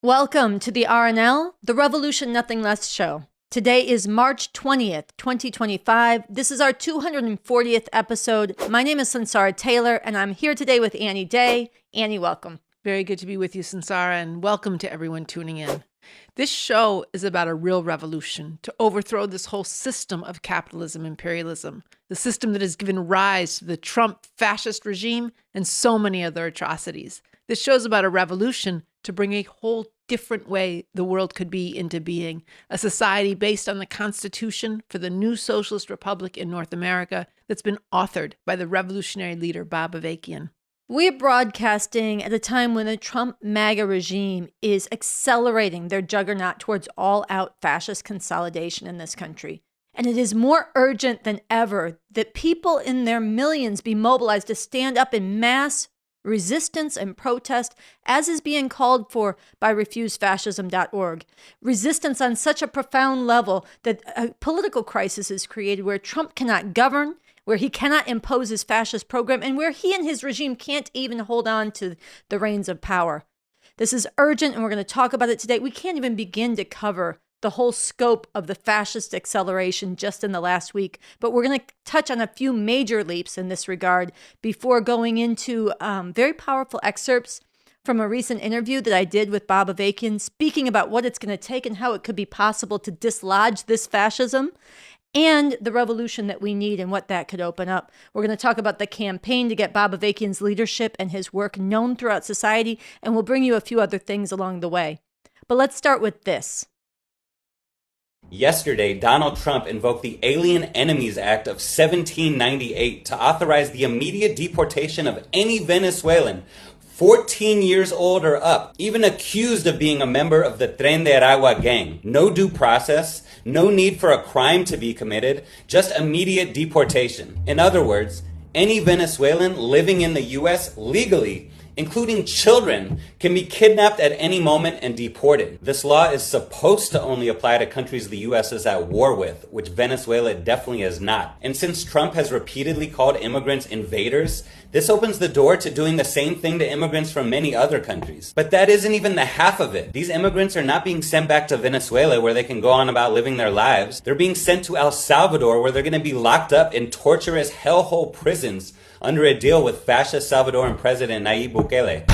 Welcome to the RNL, the Revolution Nothing Less show. Today is March 20th, 2025. This is our 240th episode. My name is Sansara Taylor, and I'm here today with Annie Day. Annie, welcome. Very good to be with you, Sansara, and welcome to everyone tuning in. This show is about a real revolution to overthrow this whole system of capitalism, imperialism, the system that has given rise to the Trump fascist regime and so many other atrocities. This show is about a revolution to bring a whole different way the world could be into being, a society based on the Constitution for the new Socialist Republic in North America that's been authored by the revolutionary leader Bob Avakian. We're broadcasting at a time when the Trump MAGA regime is accelerating their juggernaut towards all-out fascist consolidation in this country. And it is more urgent than ever that people in their millions be mobilized to stand up in mass resistance and protest, as is being called for by refusefascism.org. Resistance on such a profound level that a political crisis is created where Trump cannot govern, where he cannot impose his fascist program, and where he and his regime can't even hold on to the reins of power. This is urgent, and we're going to talk about it today. We can't even begin to cover the whole scope of the fascist acceleration just in the last week, but we're going to touch on a few major leaps in this regard before going into very powerful excerpts from a recent interview that I did with Bob Avakian, speaking about what it's going to take and how it could be possible to dislodge this fascism and the revolution that we need and what that could open up. We're going to talk about the campaign to get Bob Avakian's leadership and his work known throughout society, and we'll bring you a few other things along the way. But let's start with this. Yesterday, Donald Trump invoked the Alien Enemies Act of 1798 to authorize the immediate deportation of any Venezuelan 14 years old or up, even accused of being a member of the Tren de Aragua gang. No due process, no need for a crime to be committed, just immediate deportation. In other words, any Venezuelan living in the U.S. legally, including children, can be kidnapped at any moment and deported. This law is supposed to only apply to countries the U.S. is at war with, which Venezuela definitely is not. And since Trump has repeatedly called immigrants invaders, this opens the door to doing the same thing to immigrants from many other countries. But that isn't even the half of it. These immigrants are not being sent back to Venezuela where they can go on about living their lives. They're being sent to El Salvador where they're going to be locked up in torturous hellhole prisons under a deal with fascist Salvadoran President Nayib Bukele.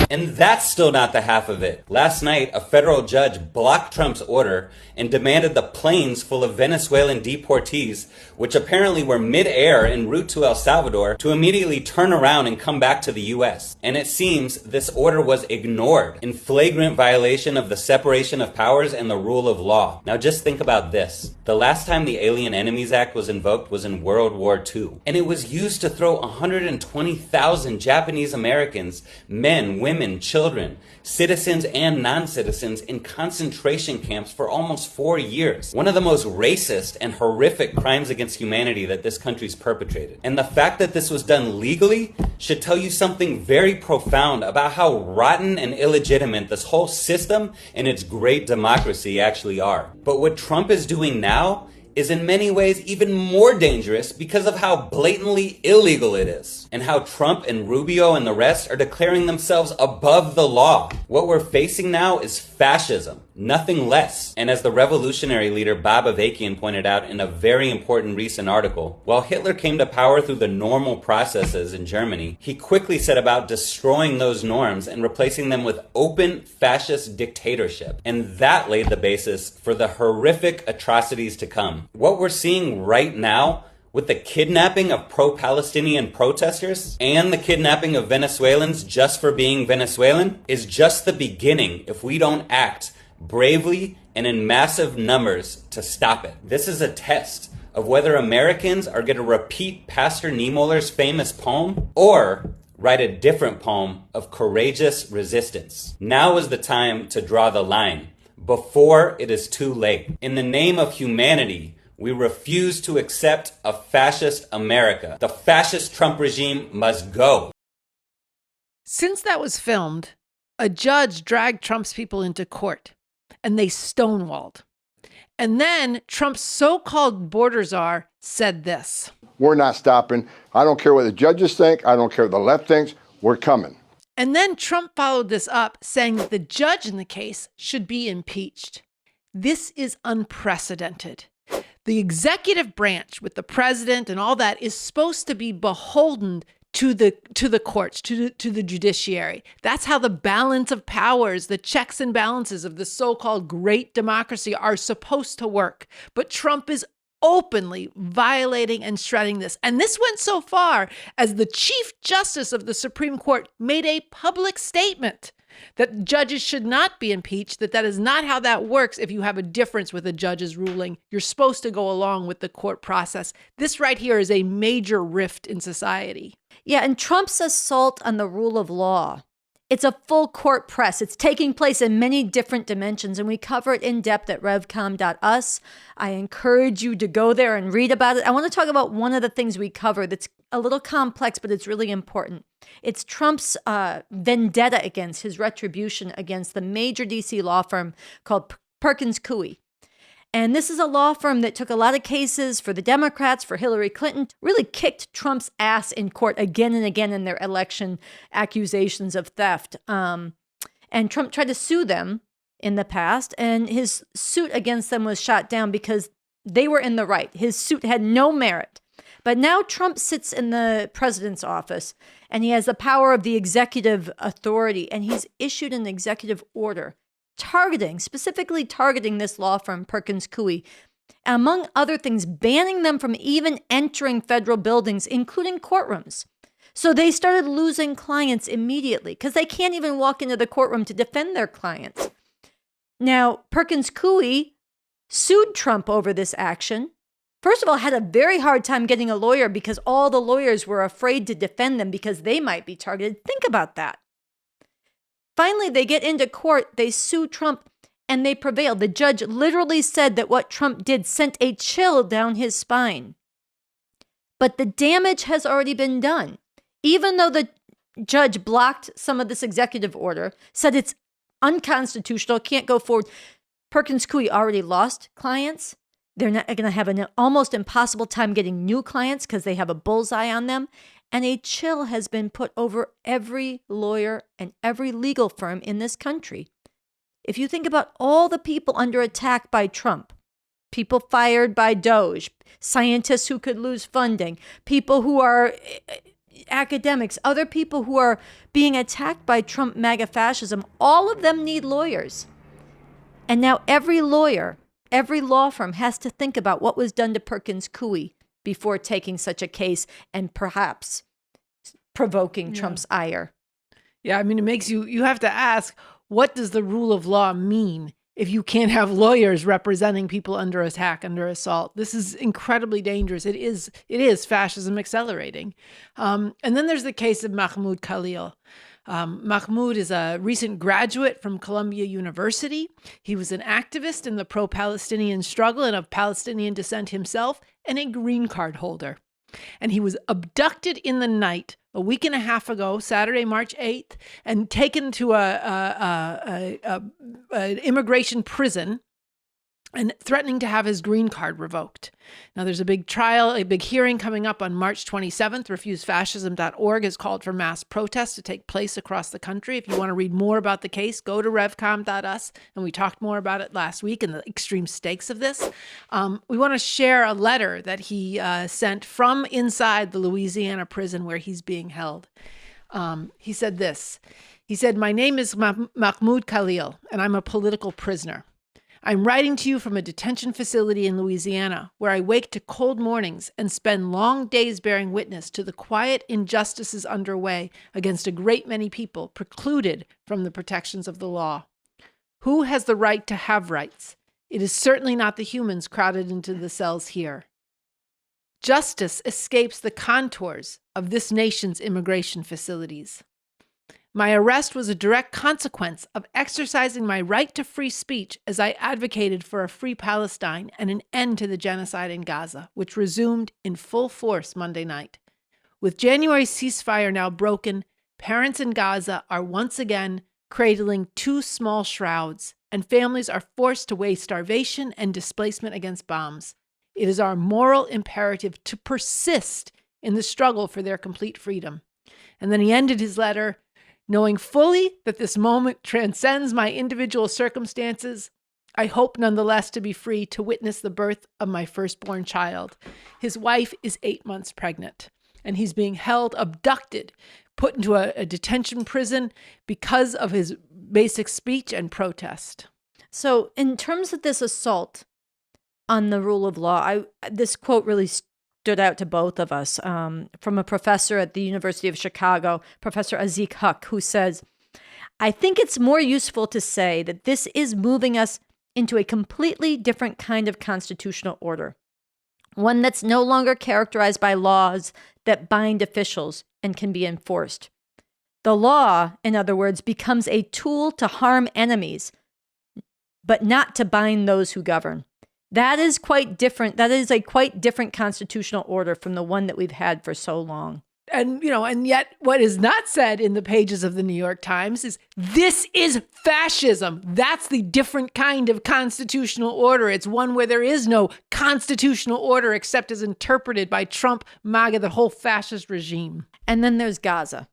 And that's still not the half of it. Last night, a federal judge blocked Trump's order and demanded the planes full of Venezuelan deportees, which apparently were mid-air en route to El Salvador, to immediately turn around and come back to the U.S. And it seems this order was ignored in flagrant violation of the separation of powers and the rule of law. Now just think about this. The last time the Alien Enemies Act was invoked was in World War II. And it was used to throw 120,000 Japanese Americans, men, women, children, citizens and non-citizens in concentration camps for almost 4 years. One of the most racist and horrific crimes against humanity that this country's perpetrated. And the fact that this was done legally should tell you something very profound about how rotten and illegitimate this whole system and its great democracy actually are. But what Trump is doing now is in many ways even more dangerous because of how blatantly illegal it is, and how Trump and Rubio and the rest are declaring themselves above the law. What we're facing now is fascism, nothing less. And as the revolutionary leader Bob Avakian pointed out in a very important recent article, while Hitler came to power through the normal processes in Germany, he quickly set about destroying those norms and replacing them with open fascist dictatorship. And that laid the basis for the horrific atrocities to come. What we're seeing right now with the kidnapping of pro-Palestinian protesters and the kidnapping of Venezuelans just for being Venezuelan is just the beginning if we don't act bravely and in massive numbers to stop it. This is a test of whether Americans are going to repeat Pastor Niemöller's famous poem or write a different poem of courageous resistance. Now is the time to draw the line before it is too late. In the name of humanity, we refuse to accept a fascist America. The fascist Trump regime must go. Since that was filmed, a judge dragged Trump's people into court. and they stonewalled. And then Trump's so-called border czar said this. We're not stopping. I don't care what the judges think. I don't care what the left thinks. We're coming. And then Trump followed this up, saying that the judge in the case should be impeached. This is unprecedented. The executive branch with the president and all that is supposed to be beholden to the courts, to the judiciary. That's how the balance of powers, the checks and balances of the so-called great democracy are supposed to work. But Trump is openly violating and shredding this. And this went so far as the Chief Justice of the Supreme Court made a public statement that judges should not be impeached, that is not how that works if you have a difference with a judge's ruling. You're supposed to go along with the court process. This right here is a major rift in society. Yeah, and Trump's assault on the rule of law, it's a full court press. It's taking place in many different dimensions, and we cover it in depth at revcom.us. I encourage you to go there and read about it. I want to talk about one of the things we cover that's a little complex, but it's really important. It's Trump's vendetta against, his retribution against the major D.C. law firm called Perkins Coie. And this is a law firm that took a lot of cases for the Democrats, for Hillary Clinton, really kicked Trump's ass in court again and again in their election accusations of theft. And Trump tried to sue them in the past, and his suit against them was shot down because they were in the right. His suit had no merit. But now Trump sits in the president's office, and he has the power of the executive authority, and he's issued an executive order specifically targeting this law firm, Perkins Coie, among other things, banning them from even entering federal buildings, including courtrooms. So they started losing clients immediately because they can't even walk into the courtroom to defend their clients. Now, Perkins Coie sued Trump over this action. First of all, had a very hard time getting a lawyer because all the lawyers were afraid to defend them because they might be targeted. Think about that. Finally, they get into court, they sue Trump, and they prevail. The judge literally said that what Trump did sent a chill down his spine. But the damage has already been done. Even though the judge blocked some of this executive order, said it's unconstitutional, can't go forward, Perkins Coie already lost clients. They're not going to have an almost impossible time getting new clients because they have a bullseye on them. And a chill has been put over every lawyer and every legal firm in this country. If you think about all the people under attack by Trump, people fired by Doge, scientists who could lose funding, people who are academics, other people who are being attacked by Trump MAGA fascism, all of them need lawyers. And now every lawyer, every law firm has to think about what was done to Perkins Coie before taking such a case and perhaps provoking Trump's ire. Yeah, I mean, it makes you have to ask, what does the rule of law mean if you can't have lawyers representing people under attack, under assault? This is incredibly dangerous. It is fascism accelerating. And then there's the case of Mahmoud Khalil. Mahmoud is a recent graduate from Columbia University. He was an activist in the pro-Palestinian struggle and of Palestinian descent himself, and a green card holder. And he was abducted in the night a week and a half ago, Saturday, March 8th, and taken to an immigration prison and threatening to have his green card revoked. Now, there's a big trial, a big hearing coming up on March 27th. RefuseFascism.org has called for mass protests to take place across the country. If you want to read more about the case, go to revcom.us. And we talked more about it last week and the extreme stakes of this. We want to share a letter that he sent from inside the Louisiana prison where he's being held. He said this. He said, "My name is Mahmoud Khalil, and I'm a political prisoner. I'm writing to you from a detention facility in Louisiana, where I wake to cold mornings and spend long days bearing witness to the quiet injustices underway against a great many people precluded from the protections of the law. Who has the right to have rights? It is certainly not the humans crowded into the cells here. Justice escapes the contours of this nation's immigration facilities. My arrest was a direct consequence of exercising my right to free speech as I advocated for a free Palestine and an end to the genocide in Gaza, which resumed in full force Monday night. With January's ceasefire now broken, parents in Gaza are once again cradling two small shrouds and families are forced to weigh starvation and displacement against bombs. It is our moral imperative to persist in the struggle for their complete freedom. And then he ended his letter, knowing fully that this moment transcends my individual circumstances. I hope nonetheless to be free to witness the birth of my firstborn child. His wife is 8 months pregnant, and he's being held, abducted, put into a detention prison because of his basic speech and protest. So in terms of this assault on the rule of law, this quote really stood out to both of us from a professor at the University of Chicago, Professor Azik Huck, who says, I think it's more useful to say that this is moving us into a completely different kind of constitutional order, one that's no longer characterized by laws that bind officials and can be enforced. The law, in other words, becomes a tool to harm enemies, but not to bind those who govern. That is quite different. That is a quite different constitutional order from the one that we've had for so long. And, and yet what is not said in the pages of the New York Times is this is fascism. That's the different kind of constitutional order. It's one where there is no constitutional order except as interpreted by Trump, MAGA, the whole fascist regime. And then there's Gaza.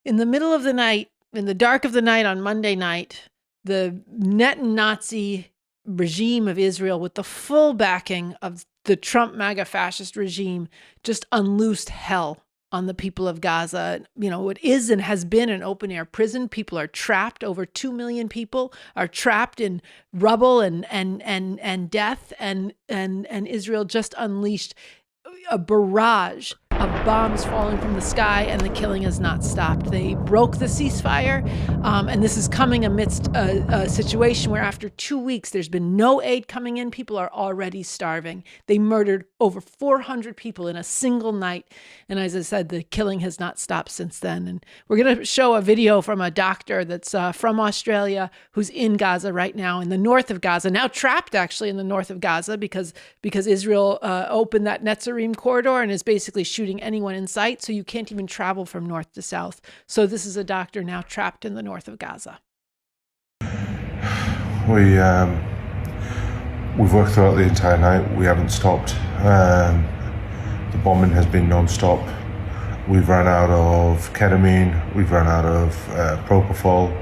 In the middle of the night, in the dark of the night on Monday night, the Nazi regime of Israel, with the full backing of the Trump MAGA fascist regime, just unloosed hell on the people of Gaza. It is and has been an open-air prison. People are trapped. Over 2 million people are trapped in rubble and death. And Israel just unleashed a barrage of bombs falling from the sky, and the killing has not stopped. They broke the ceasefire, and this is coming amidst a situation where after 2 weeks, there's been no aid coming in. People are already starving. They murdered over 400 people in a single night, and as I said, the killing has not stopped since then. And we're going to show a video from a doctor that's from Australia who's in Gaza right now, in the north of Gaza, now trapped actually in the north of Gaza because Israel opened that Netzarim corridor and is basically shooting anyone in sight, so you can't even travel from north to south. So this is a doctor now trapped in the north of Gaza. We've worked throughout the entire night. We haven't stopped. The bombing has been non-stop. We've run out of ketamine. We've run out of propofol.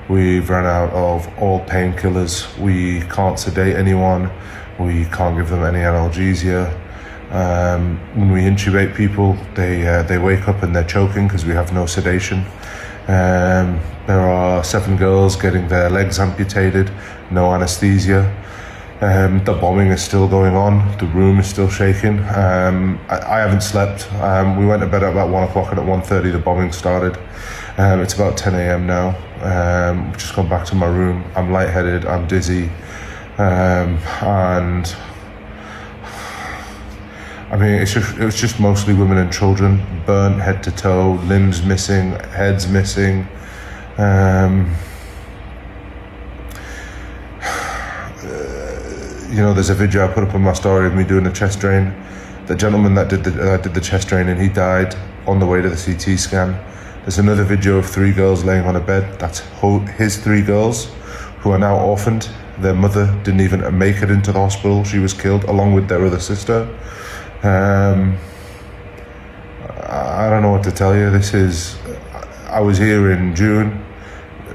We've run out of all painkillers. We can't sedate anyone. We can't give them any analgesia. When we intubate people, they wake up and they're choking because we have no sedation. There are 7 girls getting their legs amputated, no anesthesia. The bombing is still going on. The room is still shaking. I haven't slept. We went to bed at about 1 o'clock, and at 1:30 the bombing started. It's about 10 a.m. now. I've just gone back to my room. I'm lightheaded, I'm dizzy, and I mean, it was just mostly women and children, burnt head to toe, limbs missing, heads missing. There's a video I put up on my story of me doing a chest drain. The gentleman that did the chest drain, and he died on the way to the CT scan. There's another video of 3 girls laying on a bed. That's his 3 girls, who are now orphaned. Their mother didn't even make it into the hospital. She was killed along with their other sister. I don't know what to tell you. I was here in June,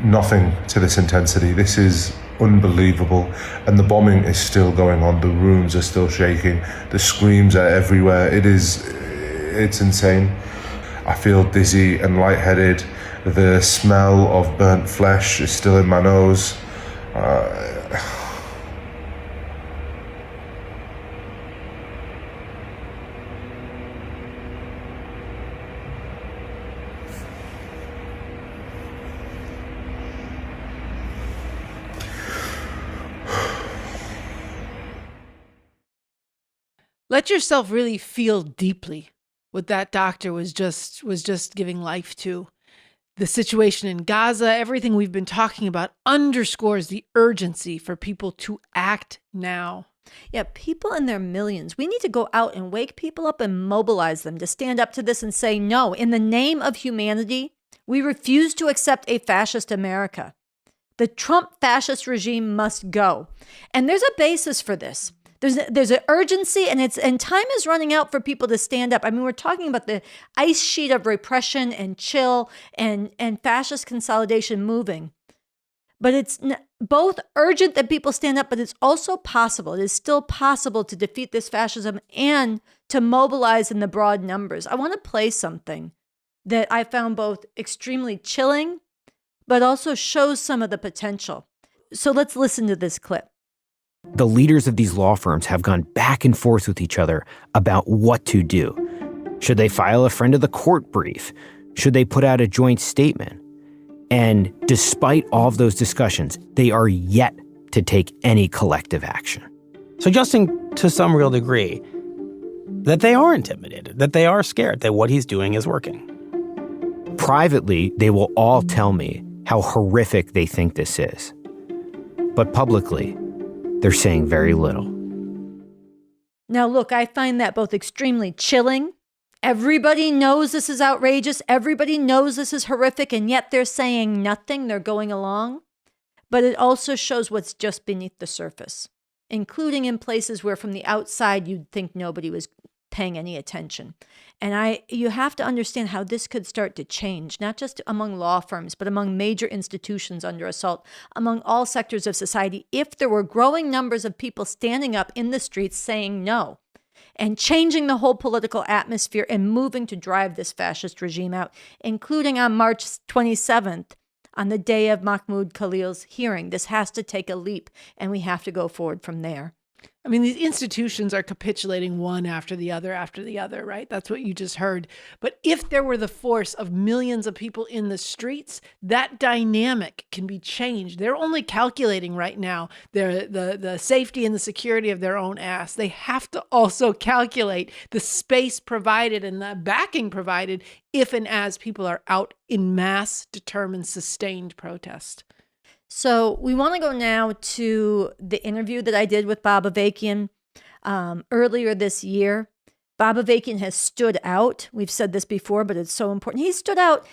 nothing to this intensity. This is unbelievable. And the bombing is still going on. The rooms are still shaking. The screams are everywhere. It's insane. I feel dizzy and lightheaded. The smell of burnt flesh is still in my nose. Let yourself really feel deeply what that doctor was just giving life to. The situation in Gaza, everything we've been talking about underscores the urgency for people to act now. Yeah, people in their millions. We need to go out and wake people up and mobilize them to stand up to this and say, no, in the name of humanity, we refuse to accept a fascist America. The Trump fascist regime must go. And there's a basis for this. There's an urgency, and time is running out for people to stand up. I mean, we're talking about the ice sheet of repression and chill and fascist consolidation moving. But it's both urgent that people stand up, but it's also possible. It is still possible to defeat this fascism and to mobilize in the broad numbers. I want to play something that I found both extremely chilling, but also shows some of the potential. So let's listen to this clip. The leaders of these law firms have gone back and forth with each other about what to do. Should they file a friend of the court brief? Should they put out a joint statement? And despite all of those discussions, they are yet to take any collective action. Suggesting to some real degree that they are intimidated, that they are scared, that what he's doing is working. Privately, they will all tell me how horrific they think this is. But publicly, they're saying very little. Now, look, I find that both extremely chilling. Everybody knows this is outrageous. Everybody knows this is horrific, and yet they're saying nothing. They're going along. But it also shows what's just beneath the surface, including in places where from the outside you'd think nobody was paying any attention. And you have to understand how this could start to change, not just among law firms, but among major institutions under assault, among all sectors of society, if there were growing numbers of people standing up in the streets saying no and changing the whole political atmosphere and moving to drive this fascist regime out, including on March 27th, on the day of Mahmoud Khalil's hearing. This has to take a leap, and we have to go forward from there. I mean, these institutions are capitulating one after the other, right? That's what you just heard. But if there were the force of millions of people in the streets, that dynamic can be changed. They're only calculating right now the safety and the security of their own ass. They have to also calculate the space provided and the backing provided if and as people are out in mass, determined, sustained protest. So we want to go now to the interview that I did with Bob Avakian earlier this year. Bob Avakian has stood out. We've said this before, but it's so important. He stood out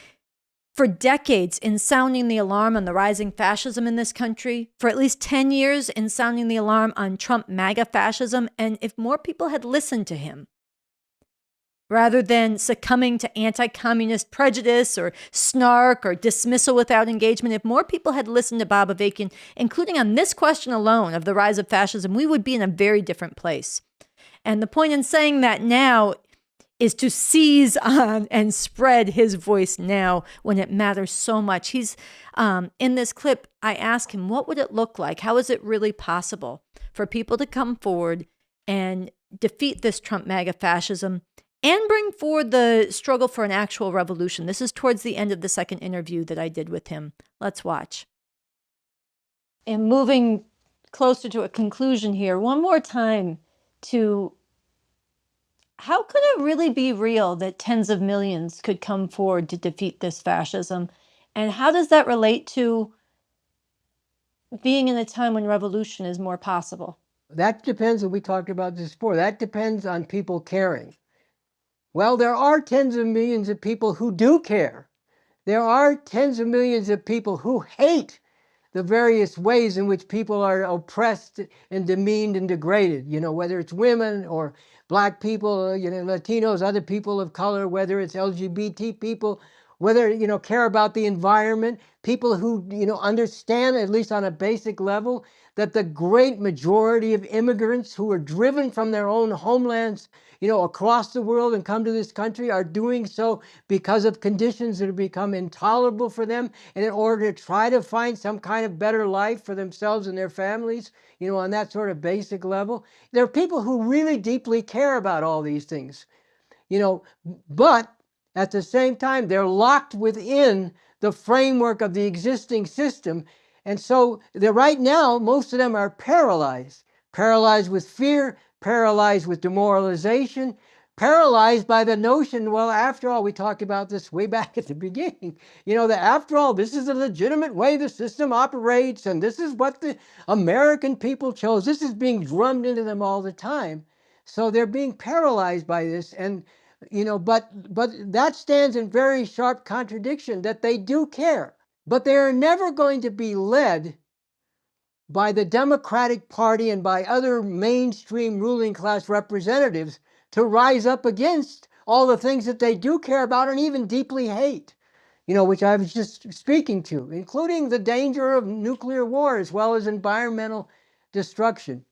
for decades in sounding the alarm on the rising fascism in this country, for at least 10 years in sounding the alarm on Trump MAGA fascism. And if more people had listened to him, rather than succumbing to anti-communist prejudice or snark or dismissal without engagement, if more people had listened to Bob Avakian, including on this question alone of the rise of fascism, we would be in a very different place. And the point in saying that now is to seize on and spread his voice now when it matters so much. He's in this clip, I ask him, what would it look like? How is it really possible for people to come forward and defeat this Trump MAGA fascism and bring forward the struggle for an actual revolution? This is towards the end of the second interview that I did with him. Let's watch. And moving closer to a conclusion here, one more time to how could it really be real that tens of millions could come forward to defeat this fascism? And how does that relate to being in a time when revolution is more possible? That depends, and we talked about this before, that depends on people caring. Well, there are tens of millions of people who do care. There are tens of millions of people who hate the various ways in which people are oppressed and demeaned and degraded, whether it's women or Black people, Latinos, other people of color, whether it's LGBT people, whether, care about the environment, people who, understand, at least on a basic level, that the great majority of immigrants who are driven from their own homelands, across the world and come to this country are doing so because of conditions that have become intolerable for them, and in order to try to find some kind of better life for themselves and their families, on that sort of basic level. There are people who really deeply care about all these things, but at the same time, they're locked within the framework of the existing system. And so right now, most of them are paralyzed with fear, paralyzed with demoralization, paralyzed by the notion, well, after all, we talked about this way back at the beginning, that after all, this is a legitimate way the system operates, and this is what the American people chose. This is being drummed into them all the time. So they're being paralyzed by this, and but that stands in very sharp contradiction that they do care. but they are never going to be led by the Democratic Party and by other mainstream ruling class representatives to rise up against all the things that they do care about and even deeply hate, which I was just speaking to, including the danger of nuclear war as well as environmental destruction.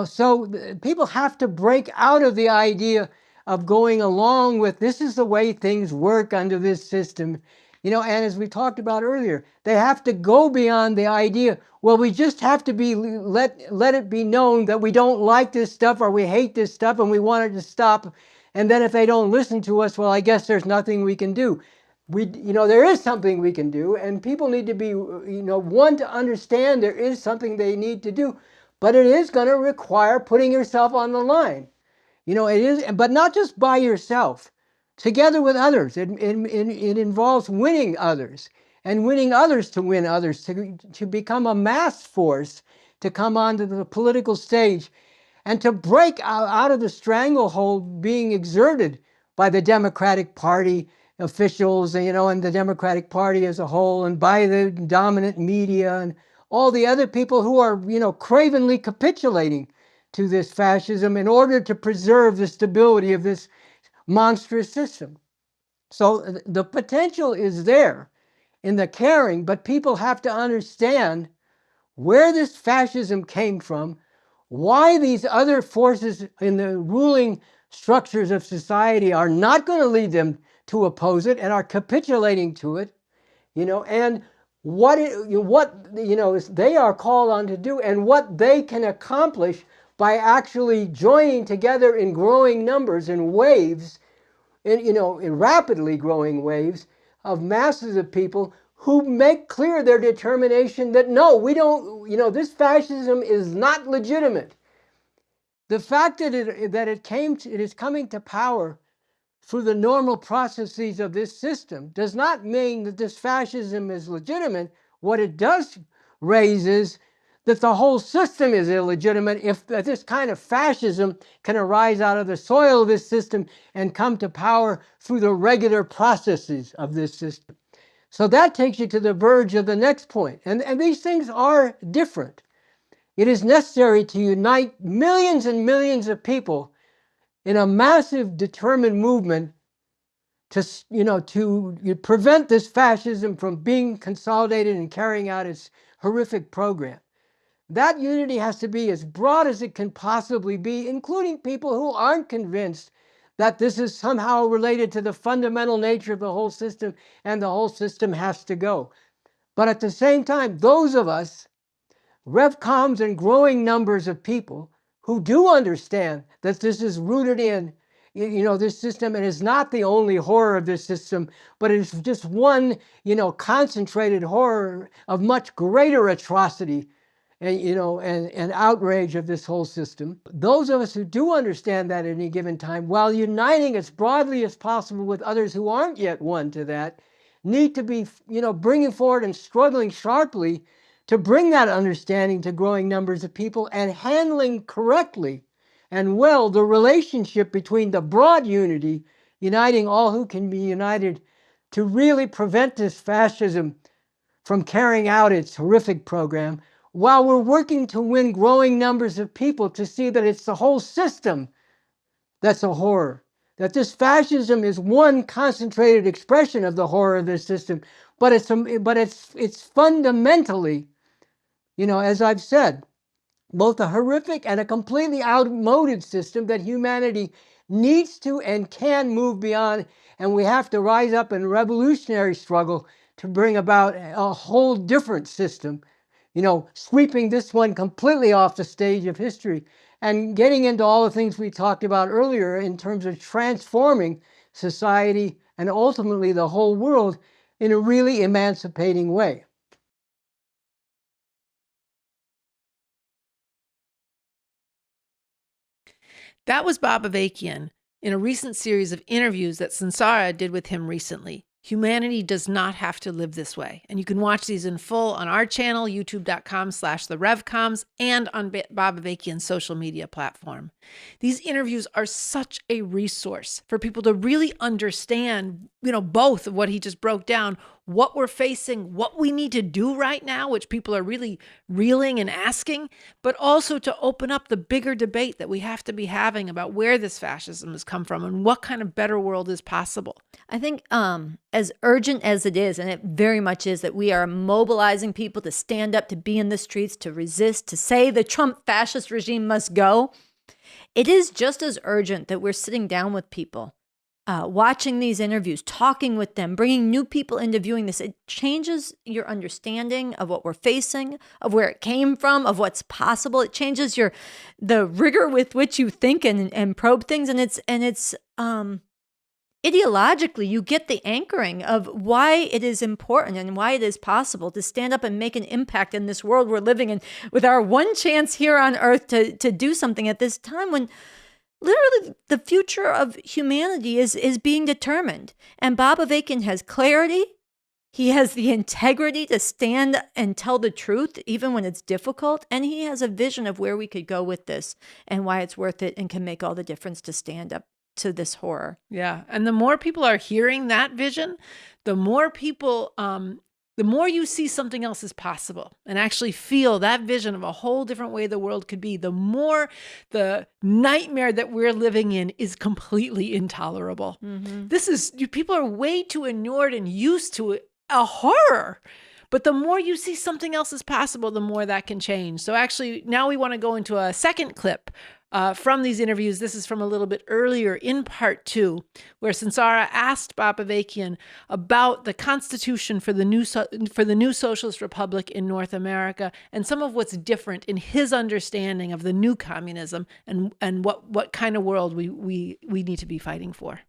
So people have to break out of the idea of going along with this is the way things work under this system. And as we talked about earlier, they have to go beyond the idea, well, we just have to let it be known that we don't like this stuff or we hate this stuff and we want it to stop. And then if they don't listen to us, well, I guess there's nothing we can do. There is something we can do, and people need to be, one, to understand there is something they need to do, but it is going to require putting yourself on the line. It is, but not just by yourself, together with others. It involves winning others and winning others to win others, to become a mass force, to come onto the political stage and to break out of the stranglehold being exerted by the Democratic Party officials, and the Democratic Party as a whole, and by the dominant media and all the other people who are, cravenly capitulating to this fascism in order to preserve the stability of this monstrous system. So the potential is there in the caring, but people have to understand where this fascism came from, why these other forces in the ruling structures of society are not going to lead them to oppose it and are capitulating to it, and what they are called on to do and what they can accomplish by actually joining together in growing numbers and waves, in rapidly growing waves of masses of people who make clear their determination that no, we don't, this fascism is not legitimate. The fact that it is coming to power through the normal processes of this system does not mean that this fascism is legitimate. What it does raise is that the whole system is illegitimate if this kind of fascism can arise out of the soil of this system and come to power through the regular processes of this system. So that takes you to the verge of the next point. And these things are different. It is necessary to unite millions and millions of people in a massive, determined movement to prevent this fascism from being consolidated and carrying out its horrific program. That unity has to be as broad as it can possibly be, including people who aren't convinced that this is somehow related to the fundamental nature of the whole system and the whole system has to go. But at the same time, those of us, revcoms and growing numbers of people who do understand that this is rooted in this system and is not the only horror of this system, but it's just one, concentrated horror of much greater atrocity and outrage of this whole system. Those of us who do understand that at any given time, while uniting as broadly as possible with others who aren't yet won to that, need to be, bringing forward and struggling sharply to bring that understanding to growing numbers of people and handling correctly and well the relationship between the broad unity, uniting all who can be united, to really prevent this fascism from carrying out its horrific program, while we're working to win growing numbers of people to see that it's the whole system that's a horror, that this fascism is one concentrated expression of the horror of this system, but it's fundamentally, as I've said, both a horrific and a completely outmoded system that humanity needs to and can move beyond, and we have to rise up in revolutionary struggle to bring about a whole different system, sweeping this one completely off the stage of history and getting into all the things we talked about earlier in terms of transforming society and ultimately the whole world in a really emancipating way. That was Bob Avakian in a recent series of interviews that Sansara did with him recently. Humanity does not have to live this way. And you can watch these in full on our channel, youtube.com/therevcoms, and on Bob Avakian's social media platform. These interviews are such a resource for people to really understand, both of what he just broke down, what we're facing, what we need to do right now, which people are really reeling and asking, but also to open up the bigger debate that we have to be having about where this fascism has come from and what kind of better world is possible. I think as urgent as it is, and it very much is, that we are mobilizing people to stand up, to be in the streets, to resist, to say the Trump fascist regime must go, it is just as urgent that we're sitting down with people, watching these interviews, talking with them, bringing new people into viewing this. It changes your understanding of what we're facing, of where it came from, of what's possible. It changes the rigor with which you think and probe things. And it's ideologically, you get the anchoring of why it is important and why it is possible to stand up and make an impact in this world we're living in, with our one chance here on earth to do something at this time when literally the future of humanity is being determined. And Bob Avakian has clarity. He has the integrity to stand and tell the truth, even when it's difficult. And he has a vision of where we could go with this and why it's worth it and can make all the difference to stand up to this horror. Yeah. And the more people are hearing that vision, the more people, the more you see something else is possible and actually feel that vision of a whole different way the world could be, the more the nightmare that we're living in is completely intolerable. Mm-hmm. People are way too inured and used to a horror. But the more you see something else is possible, the more that can change. So actually, now we want to go into a second clip from these interviews. This is from a little bit earlier in part 2, where Sansara asked Bob Avakian about the Constitution for the new Socialist Republic in North America and some of what's different in his understanding of the new communism and what kind of world we need to be fighting for.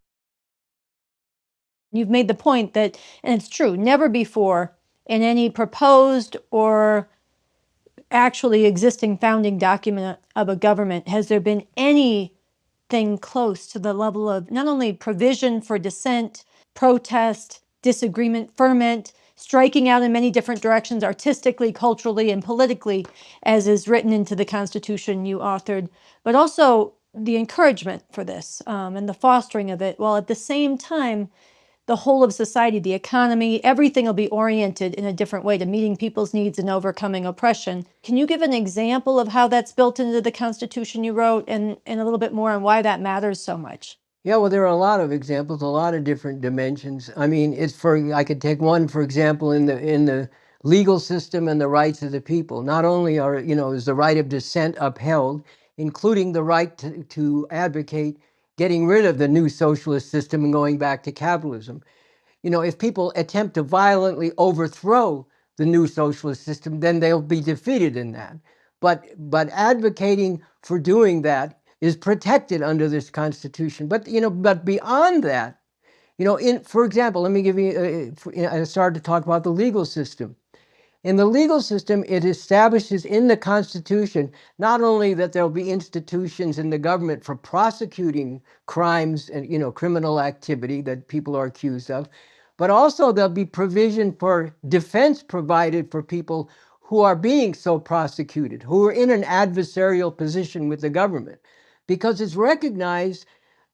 You've made the point that, and it's true, never before in any proposed or actually existing founding document of a government has there been anything close to the level of not only provision for dissent, protest, disagreement, ferment, striking out in many different directions artistically, culturally, and politically, as is written into the Constitution you authored, but also the encouragement for this and the fostering of it, while at the same time the whole of society, the economy, everything will be oriented in a different way to meeting people's needs and overcoming oppression. Can you give an example of how that's built into the Constitution you wrote and a little bit more on why that matters so much? Yeah, well, there are a lot of examples, a lot of different dimensions. I mean, I could take one, for example, in the legal system and the rights of the people. Not only is the right of dissent upheld, including the right to advocate getting rid of the new socialist system and going back to capitalism. If people attempt to violently overthrow the new socialist system, then they'll be defeated in that. But advocating for doing that is protected under this Constitution. But beyond that, for example, let me give you. I started to talk about the legal system. In the legal system, it establishes in the Constitution not only that there'll be institutions in the government for prosecuting crimes and criminal activity that people are accused of, but also there'll be provision for defense provided for people who are being so prosecuted, who are in an adversarial position with the government, because it's recognized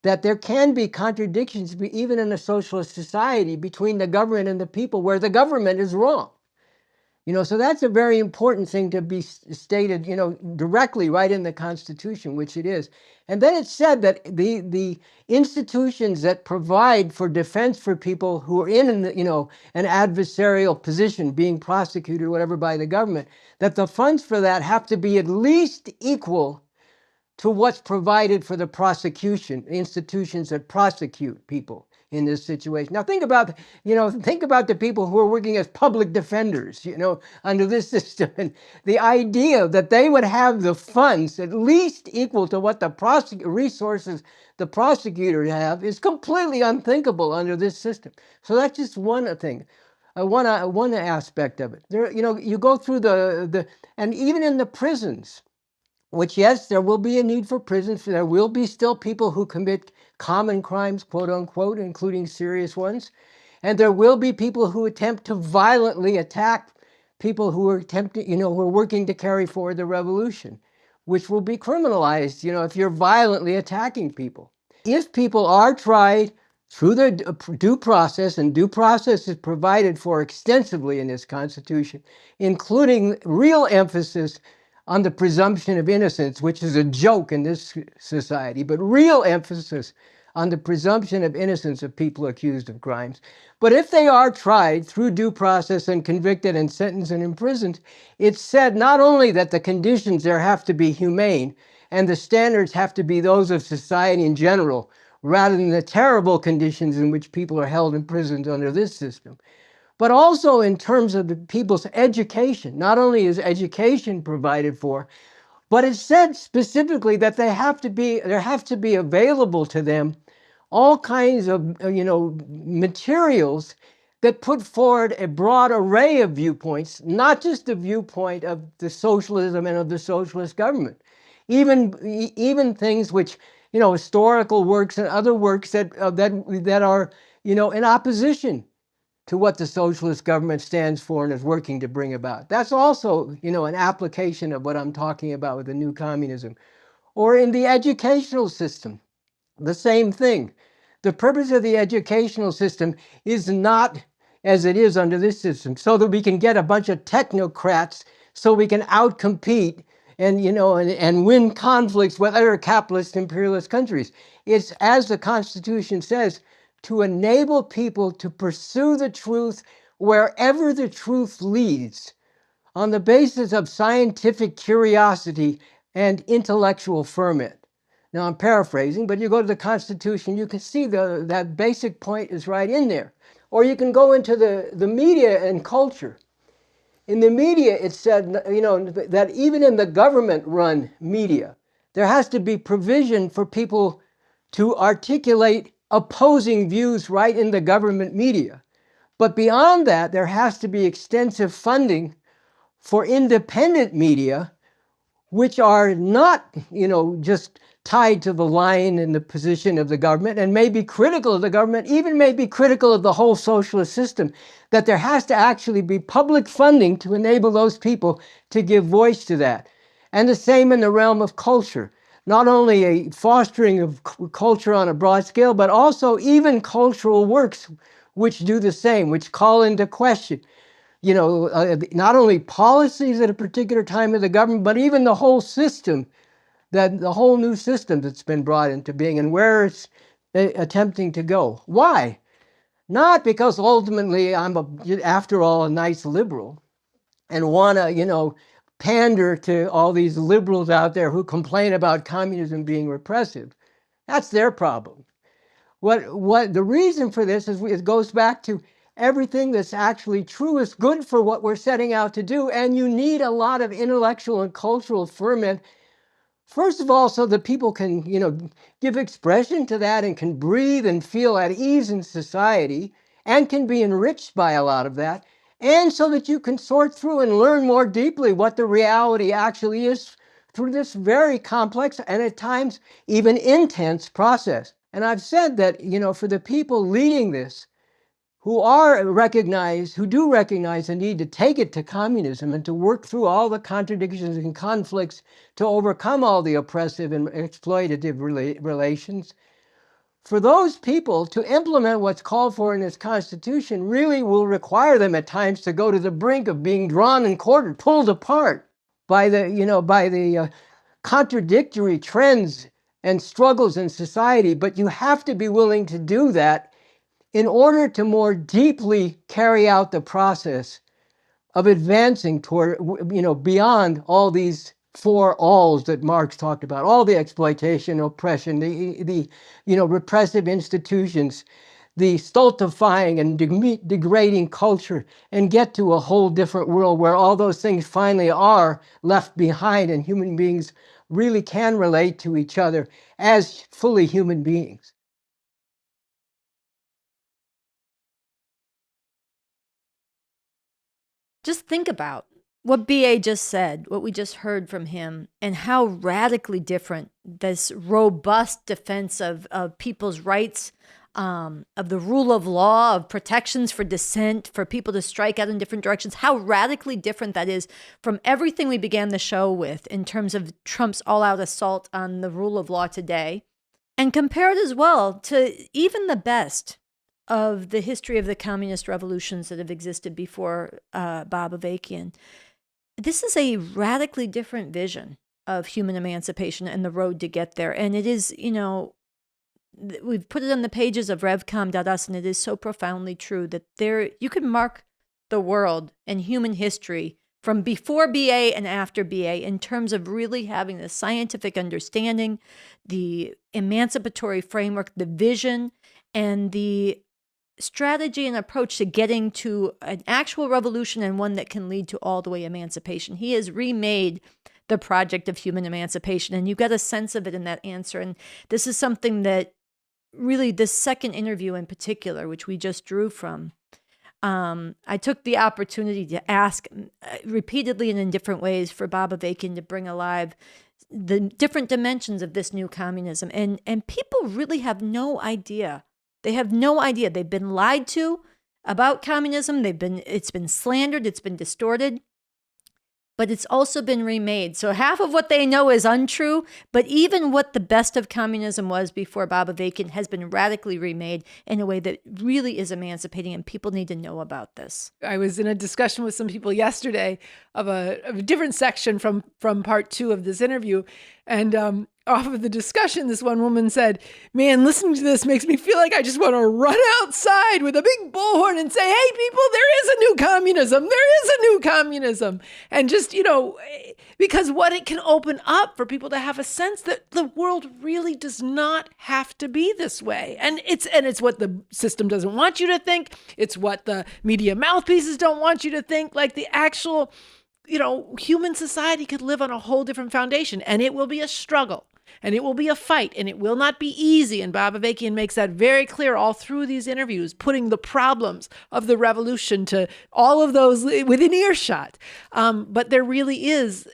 that there can be contradictions, even in a socialist society, between the government and the people, where the government is wrong. So that's a very important thing to be stated, directly right in the Constitution, which it is. And then it's said that the institutions that provide for defense for people who are in an adversarial position, being prosecuted or whatever by the government, that the funds for that have to be at least equal to what's provided for the prosecution, institutions that prosecute people in this situation. Now think about the people who are working as public defenders, under this system, and the idea that they would have the funds at least equal to what the resources the prosecutors have is completely unthinkable under this system. So that's just one thing. One aspect of it. There, you go through and even in the prisons, which, yes, there will be a need for prisons. There will be still people who commit common crimes, quote unquote, including serious ones. And there will be people who attempt to violently attack people who are who are working to carry forward the revolution, which will be criminalized, if you're violently attacking people. If people are tried through the due process, and due process is provided for extensively in this Constitution, including real emphasis on the presumption of innocence, which is a joke in this society, but real emphasis on the presumption of innocence of people accused of crimes. But if they are tried through due process and convicted and sentenced and imprisoned, it's said not only that the conditions there have to be humane and the standards have to be those of society in general, rather than the terrible conditions in which people are held imprisoned under this system, but also in terms of the people's education. Not only is education provided for, but it's said specifically that there have to be available to them all kinds of materials that put forward a broad array of viewpoints, not just the viewpoint of the socialism and of the socialist government, even things which historical works and other works that are in opposition to what the socialist government stands for and is working to bring about. That's also an application of what I'm talking about with the new communism. Or in the educational system, the same thing. The purpose of the educational system is not as it is under this system, so that we can get a bunch of technocrats, so we can outcompete and win conflicts with other capitalist imperialist countries. It's, as the Constitution says, to enable people to pursue the truth wherever the truth leads, on the basis of scientific curiosity and intellectual ferment. Now, I'm paraphrasing, but you go to the Constitution, you can see that basic point is right in there. Or you can go into the media and culture. In the media, it said, that even in the government-run media, there has to be provision for people to articulate opposing views right in the government media. But beyond that, there has to be extensive funding for independent media, which are not, just tied to the line and the position of the government, and may be critical of the government, even may be critical of the whole socialist system, that there has to actually be public funding to enable those people to give voice to that. And the same in the realm of culture. Not only a fostering of culture on a broad scale, but also even cultural works which do the same, which call into question, not only policies at a particular time of the government, but even the whole system, the whole new system that's been brought into being and where it's attempting to go. Why? Not because ultimately I'm, after all, a nice liberal and want to, pander to all these liberals out there who complain about communism being repressive. That's their problem. What the reason for this is it goes back to everything that's actually true is good for what we're setting out to do, and you need a lot of intellectual and cultural ferment. First of all, so that people can, give expression to that and can breathe and feel at ease in society and can be enriched by a lot of that. And so that you can sort through and learn more deeply what the reality actually is through this very complex and at times even intense process. And I've said that, for the people leading this, who do recognize the need to take it to communism and to work through all the contradictions and conflicts to overcome all the oppressive and exploitative relations, for those people to implement what's called for in this Constitution really will require them at times to go to the brink of being drawn and quartered, pulled apart by the contradictory trends and struggles in society. But you have to be willing to do that in order to more deeply carry out the process of advancing toward, beyond all these four alls that Marx talked about, all the exploitation, oppression, the repressive institutions, the stultifying and degrading culture, and get to a whole different world where all those things finally are left behind and human beings really can relate to each other as fully human beings. Just think about what B.A. just said, what we just heard from him, and how radically different this robust defense of people's rights, of the rule of law, of protections for dissent, for people to strike out in different directions, how radically different that is from everything we began the show with in terms of Trump's all-out assault on the rule of law today, and compare it as well to even the best of the history of the communist revolutions that have existed before Bob Avakian. This is a radically different vision of human emancipation and the road to get there. And it is, we've put it on the pages of revcom.us, and it is so profoundly true that you can mark the world and human history from before BA and after BA in terms of really having the scientific understanding, the emancipatory framework, the vision, and the strategy and approach to getting to an actual revolution and one that can lead to all the way emancipation. He has remade the project of human emancipation, and you got a sense of it in that answer. And this is something that really, this second interview in particular, which we just drew from, I took the opportunity to ask repeatedly and in different ways for Bob Avakian to bring alive the different dimensions of this new communism. And people really have no idea. They have no idea. They've been lied to about communism. It's been slandered. It's been distorted. But it's also been remade. So half of what they know is untrue, but even what the best of communism was before Bob Avakian has been radically remade in a way that really is emancipating, and people need to know about this. I was in a discussion with some people yesterday of a different section from part 2 of this interview, and off of the discussion, this one woman said, "Man, listening to this makes me feel like I just want to run outside with a big bullhorn and say, hey, people, there is a new communism. There is a new communism." And just, because what it can open up for people to have a sense that the world really does not have to be this way. And it's what the system doesn't want you to think. It's what the media mouthpieces don't want you to think. Like the actual, human society could live on a whole different foundation, and it will be a struggle. And it will be a fight, and it will not be easy. And Bob Avakian makes that very clear all through these interviews, putting the problems of the revolution to all of those within earshot. But there really is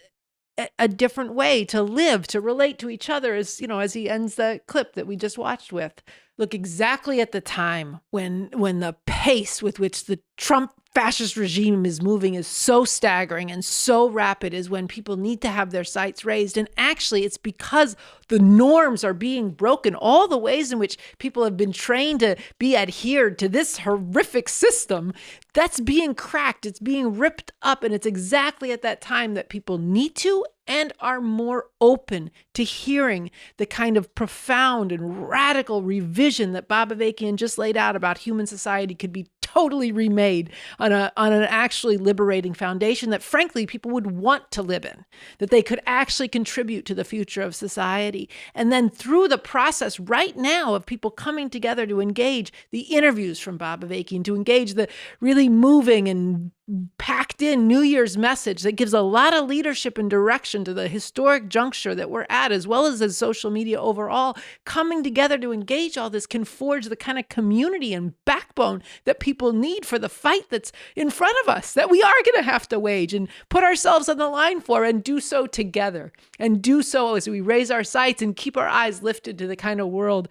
a different way to live, to relate to each other, as he ends the clip that we just watched with. Look, exactly at the time when the pace with which the Trump fascist regime is moving is so staggering and so rapid is when people need to have their sights raised. And actually, it's because the norms are being broken. All the ways in which people have been trained to be adhered to this horrific system, that's being cracked. It's being ripped up. And it's exactly at that time that people need to and are more open to hearing the kind of profound and radical revision that Bob Avakian just laid out about human society could be totally remade on an actually liberating foundation that, frankly, people would want to live in, that they could actually contribute to the future of society. And then through the process right now of people coming together to engage the interviews from Bob Avakian, to engage the really moving and packed in New Year's message that gives a lot of leadership and direction to the historic juncture that we're at, as well as social media overall, coming together to engage all this can forge the kind of community and backbone that people need for the fight that's in front of us, that we are going to have to wage and put ourselves on the line for, and do so together, and do so as we raise our sights and keep our eyes lifted to the kind of world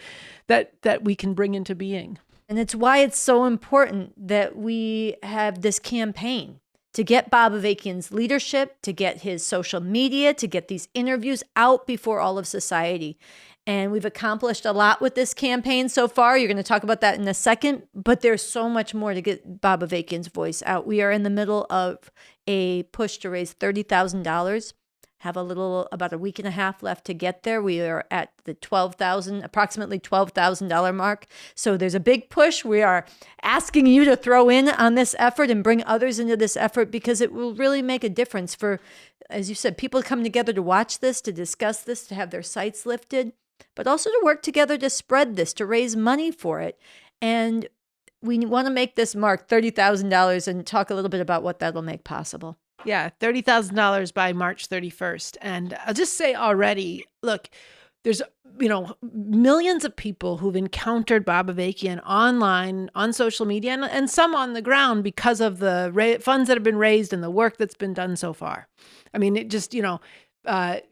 that we can bring into being. And it's why it's so important that we have this campaign to get Bob Avakian's leadership, to get his social media, to get these interviews out before all of society. And we've accomplished a lot with this campaign so far. You're going to talk about that in a second, but there's so much more to get Bob Avakian's voice out. We are in the middle of a push to raise $30,000. Have about a week and a half left to get there. We are at the approximately $12,000 mark. So there's a big push. We are asking you to throw in on this effort and bring others into this effort, because it will really make a difference for, as you said, people to come together to watch this, to discuss this, to have their sights lifted, but also to work together to spread this, to raise money for it. And we want to make this mark $30,000 and talk a little bit about what that'll make possible. Yeah, $30,000 by March 31st. And I'll just say already, look, there's, millions of people who've encountered Bob Avakian online, on social media, and some on the ground because of the funds that have been raised and the work that's been done so far. I mean, it just, I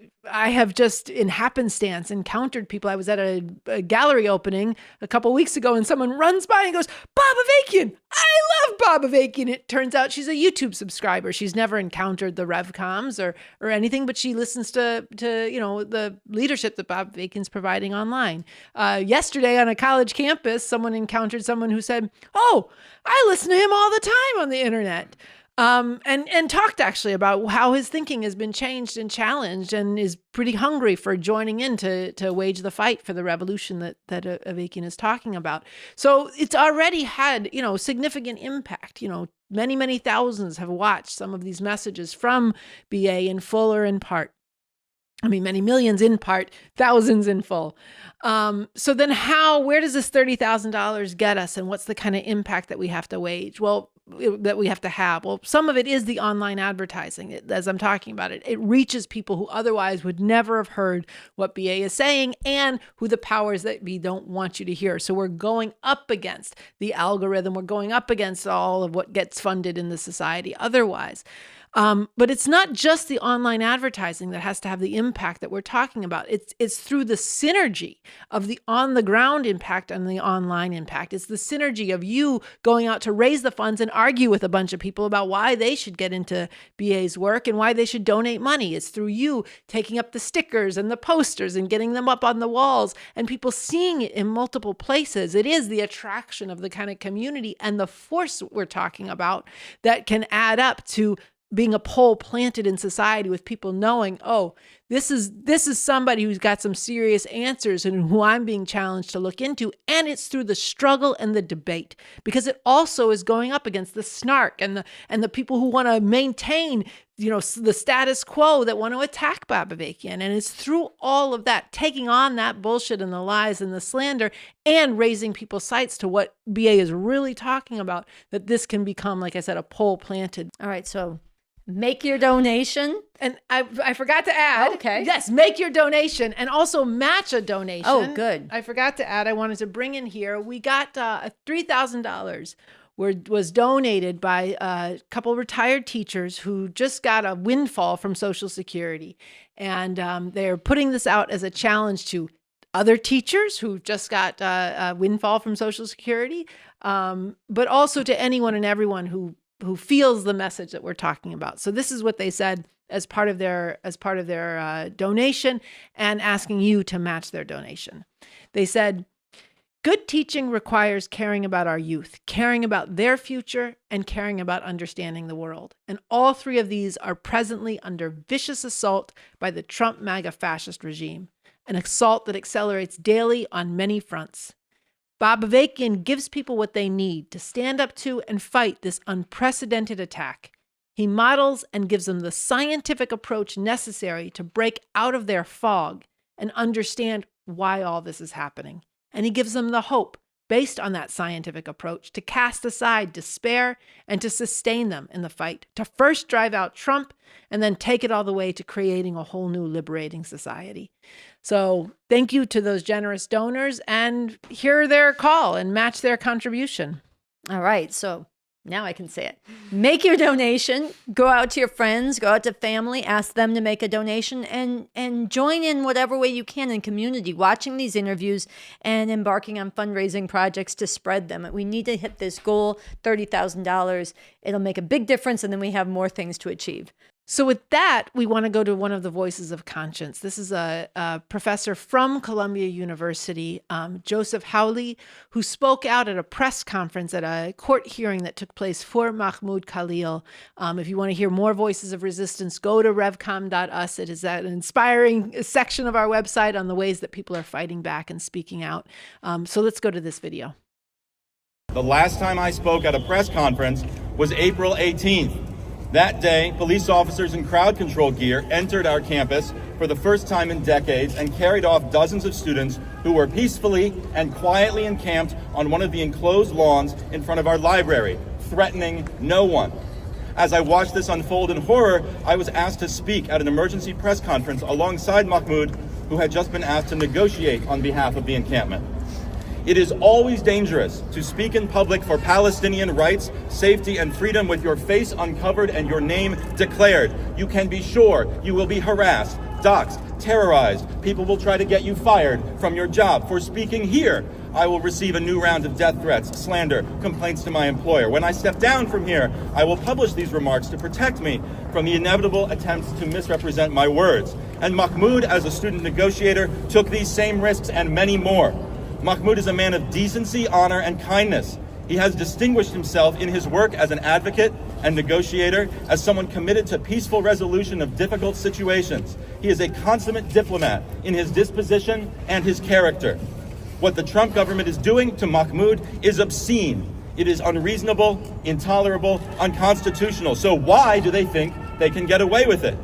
have just in happenstance encountered people. I was at a gallery opening a couple weeks ago and someone runs by and goes, Bob Avakian, I love Bob Avakian. It turns out she's a YouTube subscriber. She's never encountered the RevComs or anything, but she listens to the leadership that Bob Avakian's providing online. Yesterday on a college campus, someone encountered someone who said, oh, I listen to him all the time on the internet. And talked actually about how his thinking has been changed and challenged and is pretty hungry for joining in to wage the fight for the revolution that Avakian is talking about. So it's already had, significant impact. Many, many thousands have watched some of these messages from BA in full or in part. I mean, many millions in part, thousands in full. So then where does this $30,000 get us, and what's the kind of impact that we have to wage? That we have to have. Well, some of it is the online advertising. As I'm talking about it reaches people who otherwise would never have heard what BA is saying and who the powers that be don't want you to hear. So we're going up against the algorithm. We're going up against all of what gets funded in the society otherwise. But it's not just the online advertising that has to have the impact that we're talking about. It's through the synergy of the on-the-ground impact and the online impact. It's the synergy of you going out to raise the funds and argue with a bunch of people about why they should get into BA's work and why they should donate money. It's through you taking up the stickers and the posters and getting them up on the walls and people seeing it in multiple places. It is the attraction of the kind of community and the force we're talking about that can add up to being a pole planted in society with people knowing, oh, this is somebody who's got some serious answers and who I'm being challenged to look into. And it's through the struggle and the debate, because it also is going up against the snark and the people who want to maintain, the status quo, that want to attack Bob Avakian. And it's through all of that, taking on that bullshit and the lies and the slander and raising people's sights to what BA is really talking about, that this can become, like I said, a pole planted. All right, so make your donation. And I forgot to add. Okay. Yes, make your donation and also match a donation. Oh, good. I forgot to add, I wanted to bring in here, we got $3,000 was donated by a couple retired teachers who just got a windfall from Social Security. And they're putting this out as a challenge to other teachers who just got a windfall from Social Security, but also to anyone and everyone who feels the message that we're talking about. So this is what they said as part of their donation, and asking you to match their donation. They said, good teaching requires caring about our youth, caring about their future, and caring about understanding the world. And all three of these are presently under vicious assault by the Trump MAGA fascist regime, an assault that accelerates daily on many fronts. Bob Avakian gives people what they need to stand up to and fight this unprecedented attack. He models and gives them the scientific approach necessary to break out of their fog and understand why all this is happening. And he gives them the hope, based on that scientific approach, to cast aside despair and to sustain them in the fight, to first drive out Trump and then take it all the way to creating a whole new liberating society. So thank you to those generous donors, and hear their call and match their contribution. All right, so now I can say it. Make your donation. Go out to your friends, go out to family, ask them to make a donation, and join in whatever way you can in community, watching these interviews and embarking on fundraising projects to spread them. We need to hit this goal, $30,000. It'll make a big difference, and then we have more things to achieve. So with that, we want to go to one of the voices of conscience. This is a professor from Columbia University, Joseph Hawley, who spoke out at a press conference at a court hearing that took place for Mahmoud Khalil. If you want to hear more voices of resistance, go to revcom.us. It is an inspiring section of our website on the ways that people are fighting back and speaking out. So let's go to this video. The last time I spoke at a press conference was April 18th. That day, police officers in crowd control gear entered our campus for the first time in decades and carried off dozens of students who were peacefully and quietly encamped on one of the enclosed lawns in front of our library, threatening no one. As I watched this unfold in horror, I was asked to speak at an emergency press conference alongside Mahmoud, who had just been asked to negotiate on behalf of the encampment. It is always dangerous to speak in public for Palestinian rights, safety, and freedom with your face uncovered and your name declared. You can be sure you will be harassed, doxxed, terrorized. People will try to get you fired from your job. For speaking here, I will receive a new round of death threats, slander, complaints to my employer. When I step down from here, I will publish these remarks to protect me from the inevitable attempts to misrepresent my words. And Mahmoud, as a student negotiator, took these same risks and many more. Mahmoud is a man of decency, honor, and kindness. He has distinguished himself in his work as an advocate and negotiator, as someone committed to peaceful resolution of difficult situations. He is a consummate diplomat in his disposition and his character. What the Trump government is doing to Mahmoud is obscene. It is unreasonable, intolerable, unconstitutional. So why do they think they can get away with it?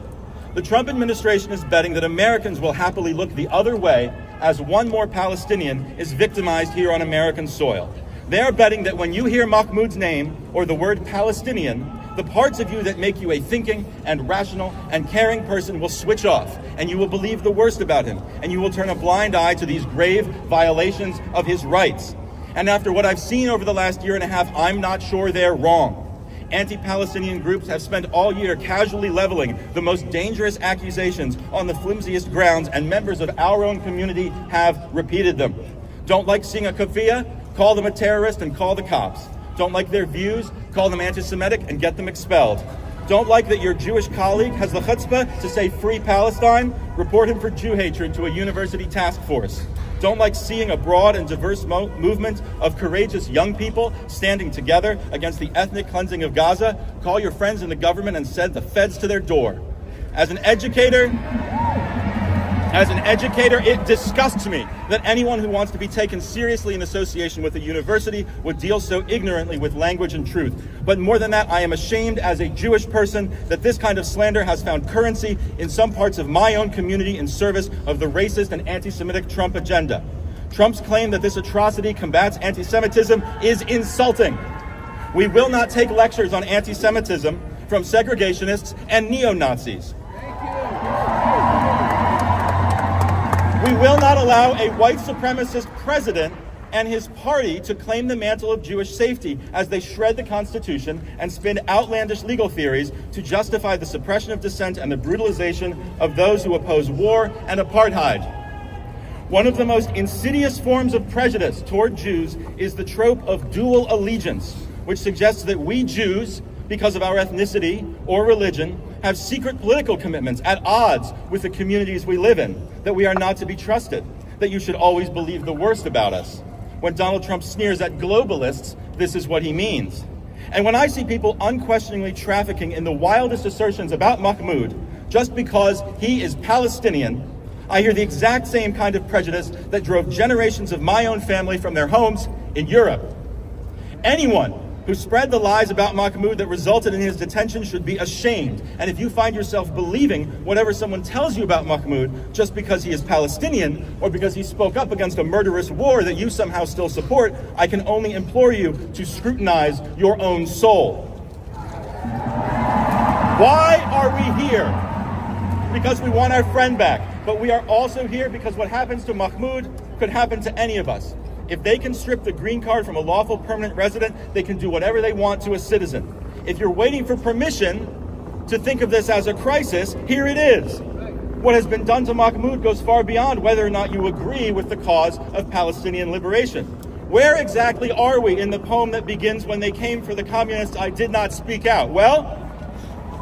The Trump administration is betting that Americans will happily look the other way as one more Palestinian is victimized here on American soil. They are betting that when you hear Mahmoud's name or the word Palestinian, the parts of you that make you a thinking and rational and caring person will switch off, and you will believe the worst about him, and you will turn a blind eye to these grave violations of his rights. And after what I've seen over the last year and a half, I'm not sure they're wrong. Anti-Palestinian groups have spent all year casually leveling the most dangerous accusations on the flimsiest grounds, and members of our own community have repeated them. Don't like seeing a kafia? Call them a terrorist and call the cops. Don't like their views? Call them anti-Semitic and get them expelled. Don't like that your Jewish colleague has the chutzpah to say free Palestine? Report him for Jew hatred to a university task force. Don't like seeing a broad and diverse movement of courageous young people standing together against the ethnic cleansing of Gaza? Call your friends in the government and send the feds to their door. As an educator, it disgusts me that anyone who wants to be taken seriously in association with a university would deal so ignorantly with language and truth. But more than that, I am ashamed as a Jewish person that this kind of slander has found currency in some parts of my own community in service of the racist and anti-Semitic Trump agenda. Trump's claim that this atrocity combats anti-Semitism is insulting. We will not take lectures on anti-Semitism from segregationists and neo-Nazis. We will not allow a white supremacist president and his party to claim the mantle of Jewish safety as they shred the Constitution and spin outlandish legal theories to justify the suppression of dissent and the brutalization of those who oppose war and apartheid. One of the most insidious forms of prejudice toward Jews is the trope of dual allegiance, which suggests that we Jews, because of our ethnicity or religion, have secret political commitments at odds with the communities we live in, that we are not to be trusted, that you should always believe the worst about us. When Donald Trump sneers at globalists, this is what he means. And when I see people unquestioningly trafficking in the wildest assertions about Mahmoud just because he is Palestinian, I hear the exact same kind of prejudice that drove generations of my own family from their homes in Europe. Anyone who spread the lies about Mahmoud that resulted in his detention should be ashamed. And if you find yourself believing whatever someone tells you about Mahmoud just because he is Palestinian or because he spoke up against a murderous war that you somehow still support, I can only implore you to scrutinize your own soul. Why are we here? Because we want our friend back. But we are also here because what happens to Mahmoud could happen to any of us. If they can strip the green card from a lawful permanent resident, they can do whatever they want to a citizen. If you're waiting for permission to think of this as a crisis, here it is. What has been done to Mahmoud goes far beyond whether or not you agree with the cause of Palestinian liberation. Where exactly are we in the poem that begins, "When they came for the communists, I did not speak out"? Well,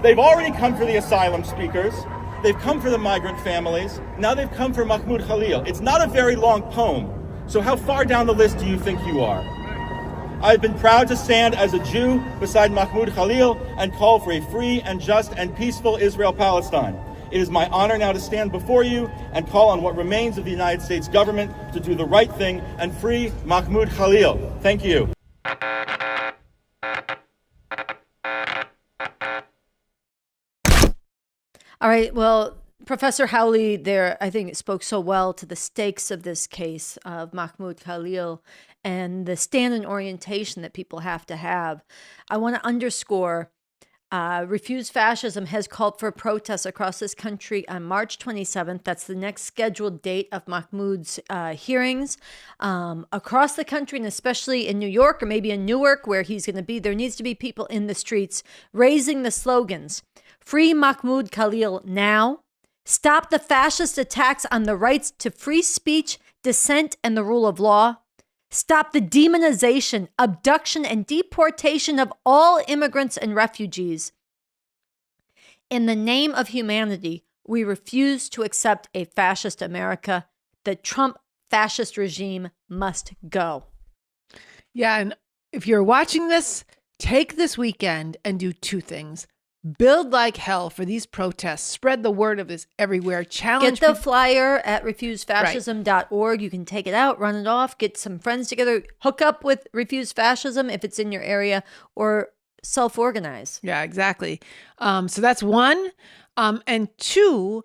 they've already come for the asylum seekers. They've come for the migrant families. Now they've come for Mahmoud Khalil. It's not a very long poem. So how far down the list do you think you are? I've been proud to stand as a Jew beside Mahmoud Khalil and call for a free and just and peaceful Israel-Palestine. It is my honor now to stand before you and call on what remains of the United States government to do the right thing and free Mahmoud Khalil. Thank you. All right, well, Professor Hawley there, I think, spoke so well to the stakes of this case of Mahmoud Khalil and the stand and orientation that people have to have. I want to underscore Refuse Fascism has called for protests across this country on March 27th. That's the next scheduled date of Mahmoud's hearings. Across the country, and especially in New York or maybe in Newark where he's going to be, there needs to be people in the streets raising the slogans. Free Mahmoud Khalil now. Stop the fascist attacks on the rights to free speech, dissent, and the rule of law. Stop the demonization, abduction, and deportation of all immigrants and refugees. In the name of humanity, we refuse to accept a fascist America. The Trump fascist regime must go. Yeah, and if you're watching this, take this weekend and do two things. Build like hell for these protests. Spread the word of this everywhere. Challenge. Get the flyer at refusefascism.org. Right. You can take it out, run it off, get some friends together, hook up with Refuse Fascism if it's in your area, or self-organize. Yeah, exactly. So that's one. And two,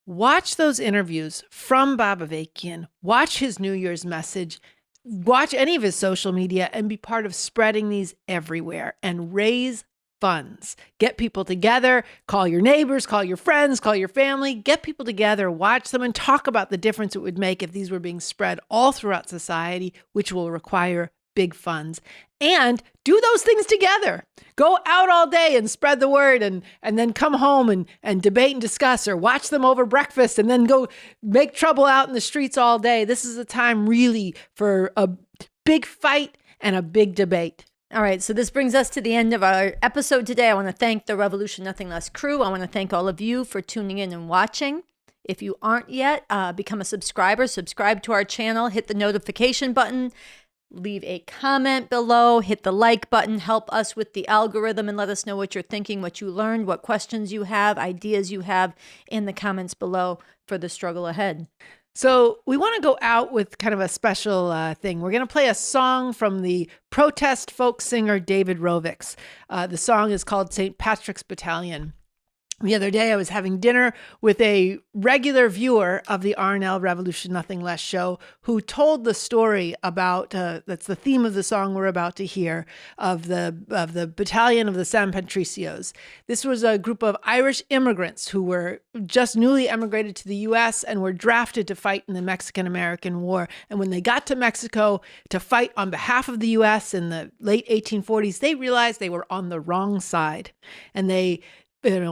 watch those interviews from Bob Avakian. Watch his New Year's message. Watch any of his social media and be part of spreading these everywhere and raise funds. Get people together, call your neighbors, call your friends, call your family, get people together, watch them, and talk about the difference it would make if these were being spread all throughout society, which will require big funds. And do those things together. Go out all day and spread the word and then come home and debate and discuss, or watch them over breakfast and then go make trouble out in the streets all day. This is a time really for a big fight and a big debate. All right, so this brings us to the end of our episode today. I want to thank the Revolution Nothing Less crew. I want to thank all of you for tuning in and watching. If you aren't yet, become a subscriber. Subscribe to our channel. Hit the notification button. Leave a comment below. Hit the like button. Help us with the algorithm and let us know what you're thinking, what you learned, what questions you have, ideas you have in the comments below for the struggle ahead. So we want to go out with kind of a special thing. We're going to play a song from the protest folk singer David Rovics. The song is called St. Patrick's Battalion. The other day, I was having dinner with a regular viewer of the RNL Revolution Nothing Less show who told the story about, that's the theme of the song we're about to hear, of the Battalion of the San Patricios. This was a group of Irish immigrants who were just newly emigrated to the U.S. and were drafted to fight in the Mexican-American War. And when they got to Mexico to fight on behalf of the U.S. in the late 1840s, they realized they were on the wrong side. And they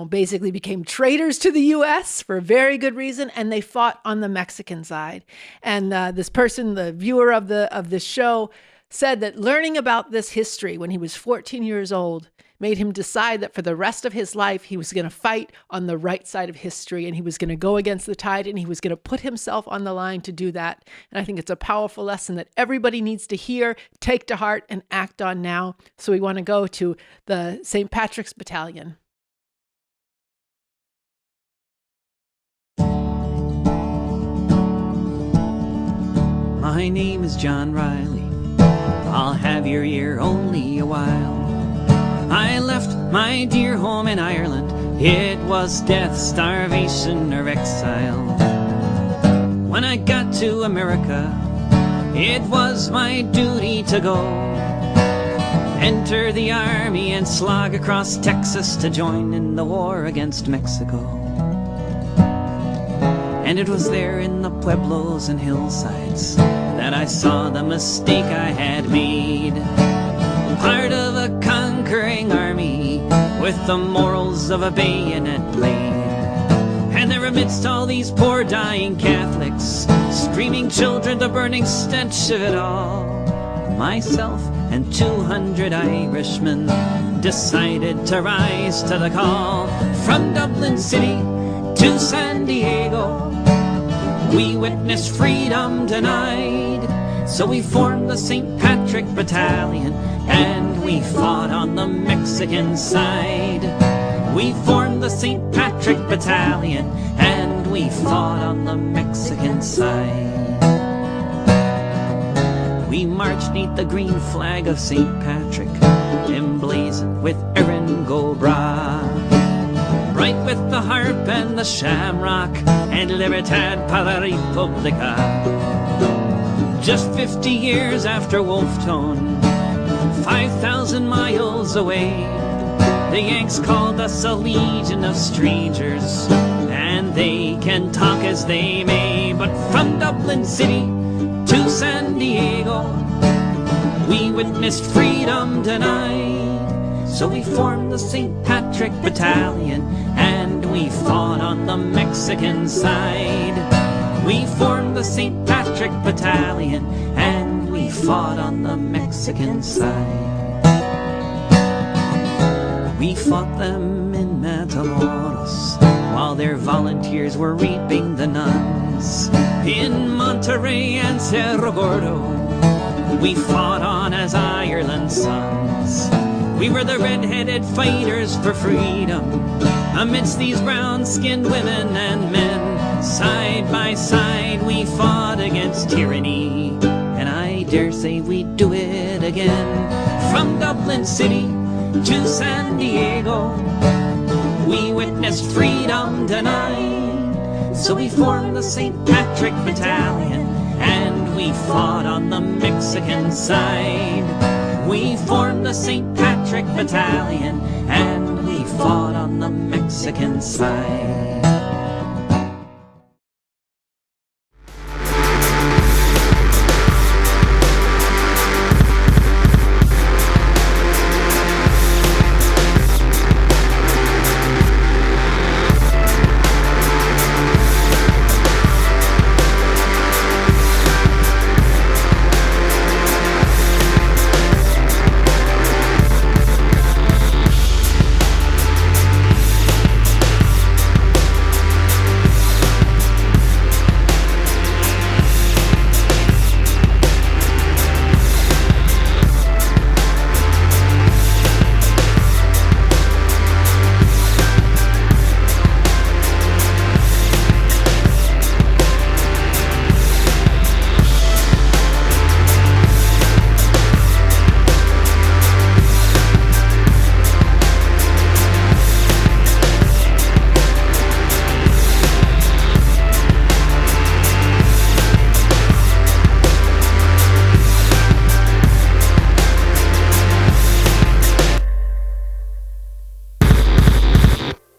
basically became traitors to the U.S. for a very good reason, and they fought on the Mexican side. And this person, the viewer of this show, said that learning about this history when he was 14 years old made him decide that for the rest of his life, he was going to fight on the right side of history, and he was going to go against the tide, and he was going to put himself on the line to do that. And I think it's a powerful lesson that everybody needs to hear, take to heart, and act on now. So we want to go to the St. Patrick's Battalion. My name is John Riley. I'll have your ear only a while. I left my dear home in Ireland. It was death, starvation, or exile. When I got to America, it was my duty to go. Enter the army and slog across Texas to join in the war against Mexico. And it was there in the pueblos and hillsides that I saw the mistake I had made. Part of a conquering army with the morals of a bayonet blade. And there amidst all these poor dying Catholics, screaming children, the burning stench of it all, myself and 200 Irishmen decided to rise to the call. From Dublin City to San Diego, we witnessed freedom denied. So we formed the St. Patrick Battalion, and we fought on the Mexican side. We formed the St. Patrick Battalion, and we fought on the Mexican side. We marched neath the green flag of St. Patrick, emblazoned with Erin go Bragh. Bright with the harp and the shamrock, and Libertad para la Republica. Just 50 years after Wolfe Tone, 5,000 miles away, The Yanks called us a legion of strangers, and they can talk as they may, but from Dublin City to San Diego, we witnessed freedom denied. So we formed the St. Patrick Battalion, and we fought on the Mexican side. We formed the St. Patrick Battalion, and we fought on the Mexican side. We fought them in Matamoros, while their volunteers were reaping the nuns. In Monterrey and Cerro Gordo, we fought on as Ireland's sons. We were the red-headed fighters for freedom, amidst these brown-skinned women and men. Side by side we fought against tyranny, and I dare say we'd do it again. From Dublin City to San Diego, we witnessed freedom denied. So we formed the St. Patrick Battalion, and we fought on the Mexican side. We formed the St. Patrick Battalion, and we fought on the Mexican side.